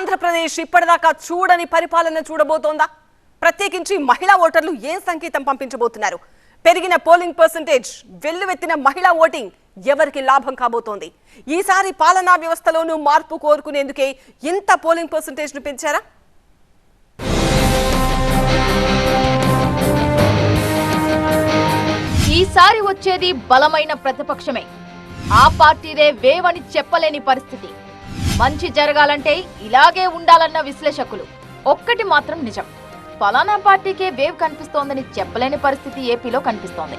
ఆంధ్రప్రదేశ్ ఇప్పటిదాకా చూడని పరిపాలన చూడబోతోందా? ప్రత్యేకించి మహిళా ఓటర్లు ఏం సంకేతం పంపించబోతున్నారు? పెరిగిన పోలింగ్ పర్సెంటేజ్, వెల్లువెత్తిన మహిళా ఓటింగ్ ఎవరికి లాభం కాబోతోంది? ఈసారి పాలనా వ్యవస్థలోనూ మార్పు కోరుకునేందుకే ఇంత పోలింగ్ పర్సెంటేజ్ ను పెంచారా? ఈసారి వచ్చేది బలమైన ప్రతిపక్షమే. ఆ పార్టీదే వేవని చెప్పలేని పరిస్థితి. మంచి జరగాలంటే ఇలాగే ఉండాలన్న విశ్లేషకులు. ఒక్కటి మాత్రం నిజం, ఫలానా పార్టీకే వేవ్ కనిపిస్తోందని చెప్పలేని పరిస్థితి ఏపీలో కనిపిస్తోంది.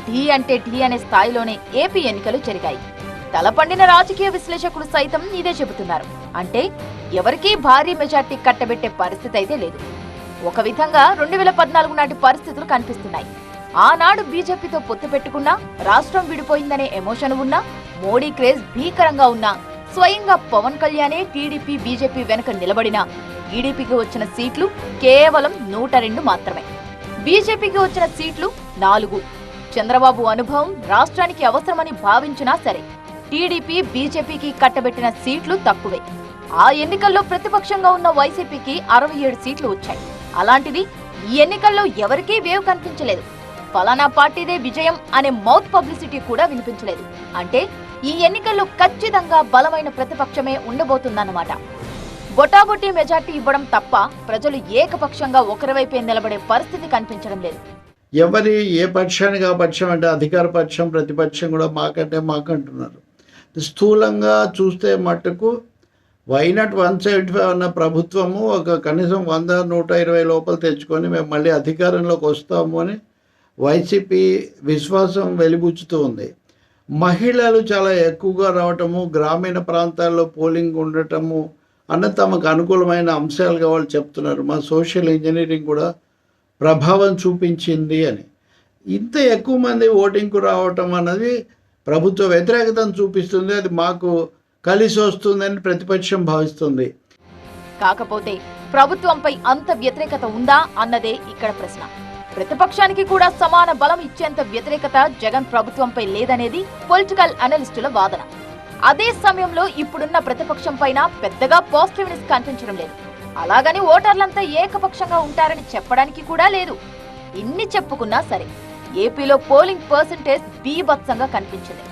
ఢీ అంటే ఢీ అనే స్థాయిలోనే ఏపీ ఎన్నికలు జరిగాయి. తలపండిన రాజకీయ విశ్లేషకులు సైతం ఇదే చెబుతున్నారు. అంటే ఎవరికీ భారీ మెజార్టీ కట్టబెట్టే పరిస్థితి అయితే లేదు. ఒక విధంగా 2014 నాటి పరిస్థితులు కనిపిస్తున్నాయి. ఆనాడు బీజేపీతో పొత్తు పెట్టుకున్నా, రాష్ట్రం విడిపోయిందనే ఎమోషన్ ఉన్నా, మోడీ క్రేజ్ భీకరంగా ఉన్నా, స్వయంగా పవన్ కళ్యాణే టీడీపీ బీజేపీ వెనుక నిలబడినా టీడీపీకి వచ్చిన సీట్లు కేవలం 102 మాత్రమే. బీజేపీకి వచ్చిన సీట్లు 4. చంద్రబాబు అనుభవం రాష్ట్రానికి అవసరమని భావించినా సరే టీడీపీ బీజేపీకి కట్టబెట్టిన సీట్లు తక్కువే. ఆ ఎన్నికల్లో ప్రతిపక్షంగా ఉన్న వైసీపీకి 67 సీట్లు వచ్చాయి. అలాంటిది ఈ ఎన్నికల్లో ఎవరికీ వేవ్ కనిపించలేదు. ఫలానా పార్టీదే విజయం అనే మౌత్ పబ్లిసిటీ కూడా వినిపించలేదు. అంటే ఈ ఎన్నికల్లో ఖచ్చితంగా బలమైన ప్రతిపక్షమే ఉండబోతుందన్నమాట. బొటాబొటీ మెజార్టీ ఇవ్వడం తప్ప ప్రజలు ఏకపక్షంగా ఒకరి వైపే నిలబడే పరిస్థితి కనిపించడం లేదు. ఎవరి ఏ పక్షానికి ఆ పక్షం అంటే అధికార పక్షం ప్రతిపక్షం కూడా మాకంటే మాకంటున్నారు. స్థూలంగా చూస్తే మట్టుకు వైనాట్ 175 అన్న ప్రభుత్వము ఒక కనీసం 100-120 లోపల తెచ్చుకొని మేము మళ్ళీ అధికారంలోకి వస్తాము అని వైసీపీ విశ్వాసం వెలిబుచ్చుతూ ఉంది. మహిళలు చాలా ఎక్కువగా రావటము, గ్రామీణ ప్రాంతాల్లో పోలింగ్ ఉండటము అన్న తమకు అనుకూలమైన అంశాలుగా వాళ్ళు చెప్తున్నారు. మా సోషల్ ఇంజనీరింగ్ కూడా ప్రభావం చూపించింది అని. ఇంత ఎక్కువ మంది ఓటింగ్కు రావటం అన్నది ప్రభుత్వ వ్యతిరేకతను చూపిస్తుంది. అది మాకు కలిసి వస్తుందని ప్రతిపక్షం భావిస్తుంది. కాకపోతే ప్రభుత్వంపై అంత వ్యతిరేకత ఉందా అన్నదే ఇక్కడ ప్రశ్న. ప్రతిపక్షానికి కూడా సమాన బలం ఇచ్చేంత వ్యతిరేకత జగన్ ప్రభుత్వంపై లేదనేది పొలిటికల్ అనలిస్టుల వాదన. అదే సమయంలో ఇప్పుడున్న ప్రతిపక్షం పైన పెద్దగా పాజిటివ్నెస్ కనిపించడం లేదు. అలాగని ఓటర్లంతా ఏకపక్షంగా ఉంటారని చెప్పడానికి కూడా లేదు. ఇన్ని చెప్పుకున్నా సరే ఏపీలో పోలింగ్ పర్సెంటేజ్ బీభత్సంగా కనిపించింది.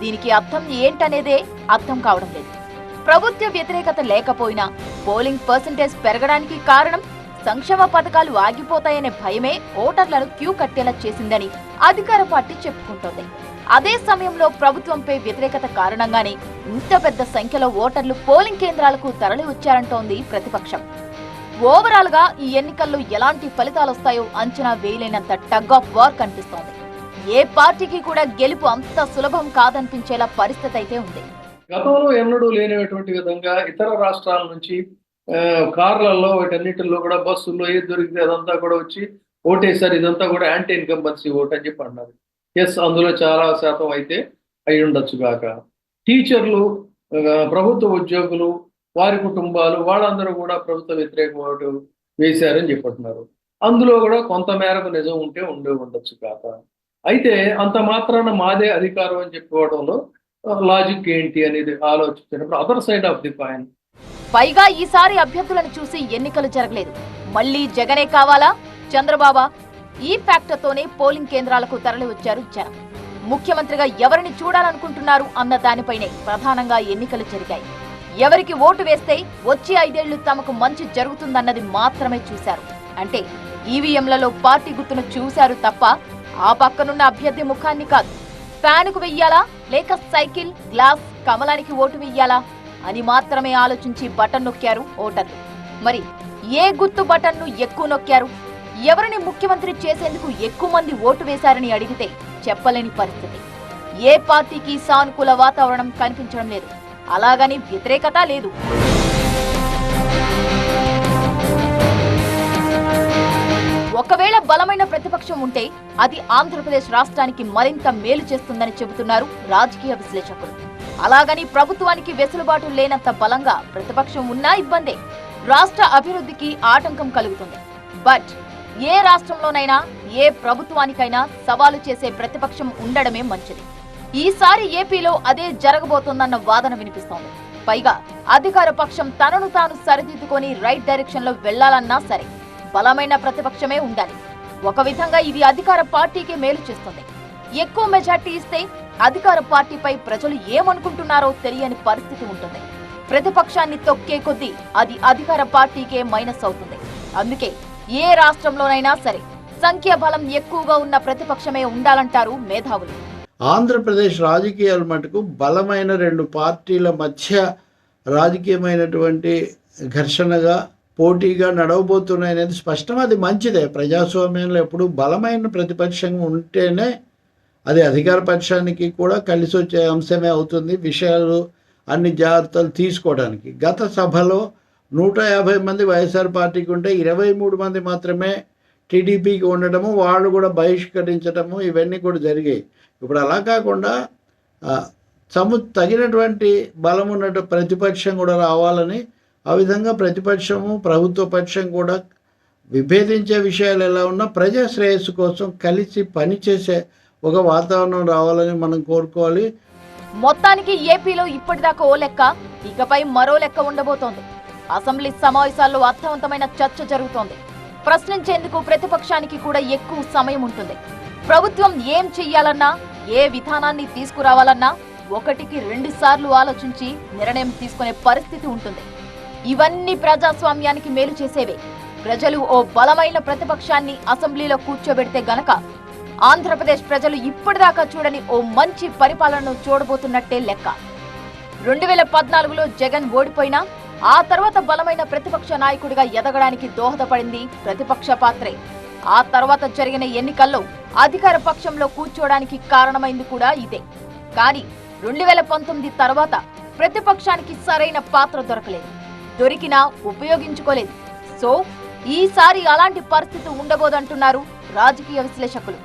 దీనికి అర్థం ఏంటనేదే అర్థం కావడం లేదు. ప్రభుత్వ వ్యతిరేకత లేకపోయినా పోలింగ్ పర్సెంటేజ్ పెరగడానికి కారణం సంక్షేమ పథకాలు ఆగిపోతాయనే భయమే ఓటర్లను క్యూ కట్టేలా చేసిందని అధికార పార్టీ చెప్పుకుంటోంది. అదే సమయంలో ప్రభుత్వంపై వ్యతిరేకత కారణంగానే ఇంత పెద్ద సంఖ్యలో ఓటర్లు పోలింగ్ కేంద్రాలకు తరలి వచ్చారంటోంది ప్రతిపక్షం. ఓవరాల్ గా ఈ ఎన్నికల్లో ఎలాంటి ఫలితాలొస్తాయో అంచనా వేయలేనంత టగ్ ఆఫ్ వార్ కనిపిస్తోంది. ఏ పార్టీకి కూడా గెలుపు అంత సులభం కాదనిపించేలా పరిస్థితి అయితే ఉంది. గతంలో ఎన్నడూ లేనటువంటి విధంగా ఇతర రాష్ట్రాల నుంచి కార్లలో వీటన్నిటిలో కూడా బస్సుల్లో ఏది దొరికితే అదంతా కూడా వచ్చి ఓటేసారు. ఇదంతా కూడా యాంటీ ఇన్కంబెన్సీ ఓట్ అని చెప్పి అన్నారు. ఎస్, అందులో చాలా శాతం అయితే అయి ఉండొచ్చు కాక. టీచర్లు, ప్రభుత్వ ఉద్యోగులు, వారి కుటుంబాలు వాళ్ళందరూ కూడా ప్రభుత్వ వ్యతిరేక ఓటు వేశారని చెప్పంటున్నారు. అందులో కూడా కొంత మేరకు నిజం ఉంటే ఉండొచ్చు కాక. అయితే అంత మాత్రాన మాదే అధికారం అని చెప్పుకోవడంలో లాజిక్ ఏంటి అనేది ఆలోచించినప్పుడు other side of the coin. పైగా ఈసారి అభ్యర్థులను చూసి ఎన్నికలు జరగలేదు. మళ్లీ జగనే కావాలా, చంద్రబాబా? ఈ ఫ్యాక్టర్ తోనే పోలింగ్ కేంద్రాలకు తరలి వచ్చారు జనం. ముఖ్యమంత్రిగా ఎవరిని చూడాలనుకుంటున్నారు అన్న దానిపైనే ప్రధానంగా ఎన్నికలు జరిగాయి. ఎవరికి ఓటు వేస్తే వచ్చే 5 ఏళ్లు తమకు మంచి జరుగుతుందన్నది మాత్రమే చూశారు. అంటే ఈవీఎంలలో పార్టీ గుర్తును చూశారు తప్ప ఆ పక్కనున్న అభ్యర్థి ముఖాన్ని కాదు. ఫ్యాన్కు వెయ్యాలా లేక సైకిల్, గ్లాస్, కమలానికి ఓటు వెయ్యాలా అని మాత్రమే ఆలోచించి బటన్ నొక్కారు ఓటర్లు. మరి ఏ గుర్తు బటన్ను ఎక్కువ నొక్కారు, ఎవరిని ముఖ్యమంత్రి చేసేందుకు ఎక్కువ మంది ఓటు వేశారని అడిగితే చెప్పలేని పరిస్థితి. ఏ పార్టీకి సానుకూల వాతావరణం కనిపించడం లేదు, అలాగని వ్యతిరేకత లేదు. ఒకవేళ బలమైన ప్రతిపక్షం ఉంటే అది ఆంధ్రప్రదేశ్ రాష్ట్రానికి మరింత మేలు చేస్తుందని చెబుతున్నారు రాజకీయ విశ్లేషకులు. అలాగని ప్రభుత్వానికి వెసులుబాటు లేనంత బలంగా ప్రతిపక్షం ఉన్నా ఇబ్బందే. రాష్ట్ర అభివృద్ధికి ఆటంకం కలుగుతుంది. బట్ ఏ రాష్ట్రంలోనైనా ఏ ప్రభుత్వానికైనా సవాలు చేసే ప్రతిపక్షం ఉండడమే మంచిది. ఈసారి ఏపీలో అదే జరగబోతోందన్న వాదన వినిపిస్తోంది. పైగా అధికార పక్షం తనను తాను సరిదిద్దుకొని రైట్ డైరెక్షన్ లో వెళ్లాలన్నా సరే బలమైన ప్రతిపక్షమే ఉండాలి. ఒక విధంగా ఇది అధికార పార్టీకే మేలు చేస్తుంది. ఎక్కువ మెజార్టీ ఇస్తే అధికార పార్టీపై ప్రజలు ఏమనుకుంటున్నారో తెలియని పరిస్థితి ఉంటుంది. ప్రతిపక్షాన్ని తొక్కే కొద్దీ అది అధికార పార్టీకే మైనస్ అవుతుంది. అందుకే ఏ రాష్ట్రంలోనైనా సరే సంఖ్యాబలం ఎక్కువగా ఉన్న ప్రతిపక్షమే ఉండాలంటారు మేధావులు. ఆంధ్రప్రదేశ్ రాజకీయాల మటుకు బలమైన రెండు పార్టీల మధ్య రాజకీయమైనటువంటి ఘర్షణగా పోటీగా నడవబోతున్నాయనేది స్పష్టం. అది మంచిదే. ప్రజాస్వామ్యంలో ఎప్పుడు బలమైన ప్రతిపక్షం ఉంటేనే అది అధికార పక్షానికి కూడా కలిసి వచ్చే అంశమే అవుతుంది. విషయాలు అన్ని జాగ్రత్తలు తీసుకోవడానికి గత సభలో 150 మంది వైఎస్ఆర్ పార్టీకి ఉంటే 23 మంది మాత్రమే టీడీపీకి ఉండటము, వాళ్ళు కూడా బహిష్కరించడము ఇవన్నీ కూడా జరిగాయి. ఇప్పుడు అలా కాకుండా తగినటువంటి బలం ఉన్న ప్రతిపక్షం కూడా రావాలని, ఆ విధంగా ప్రతిపక్షము ప్రభుత్వ పక్షం కూడా విభేదించే విషయాలు ఎలా ఉన్నా ప్రజా శ్రేయస్సు కోసం కలిసి పనిచేసే ఒక వాతావరణం రావాలని మనం కోరుకోవాలి. మొత్తానికి ఏపీలో ఇప్పటిదాకా ఓ లెక్క, ఇకపై మరో లెక్క ఉండబోతోంది. అసెంబ్లీ సమావేశాల్లో అర్థవంతమైన చర్చ జరుగుతోంది. ప్రశ్నించేందుకు ప్రతిపక్షానికి కూడా ఎక్కువ సమయం ఉంటుంది. ప్రభుత్వం ఏం చెయ్యాలన్నా, ఏ విధానాన్ని తీసుకురావాలన్నా 1కి 2 సార్లు ఆలోచించి నిర్ణయం తీసుకునే పరిస్థితి ఉంటుంది. ఇవన్నీ ప్రజాస్వామ్యానికి మేలు చేసేవే. ప్రజలు ఓ బలమైన ప్రతిపక్షాన్ని అసెంబ్లీలో కూర్చోబెడితే గనక ఆంధ్రప్రదేశ్ ప్రజలు ఇప్పటిదాకా చూడని ఓ మంచి పరిపాలనను చూడబోతున్నట్టే లెక్క. 2014లో జగన్ ఓడిపోయినా ఆ తర్వాత బలమైన ప్రతిపక్ష నాయకుడిగా ఎదగడానికి దోహదపడింది ప్రతిపక్ష పాత్రే. ఆ తర్వాత జరిగిన ఎన్నికల్లో అధికార పక్షంలో కూర్చోవడానికి కారణమైంది కూడా ఇదే. కానీ 2019 తర్వాత ప్రతిపక్షానికి సరైన పాత్ర దొరకలేదు. దొరికినా ఉపయోగించుకోలేదు. సో ఈసారి అలాంటి పరిస్థితి ఉండబోదంటున్నారు రాజకీయ విశ్లేషకులు.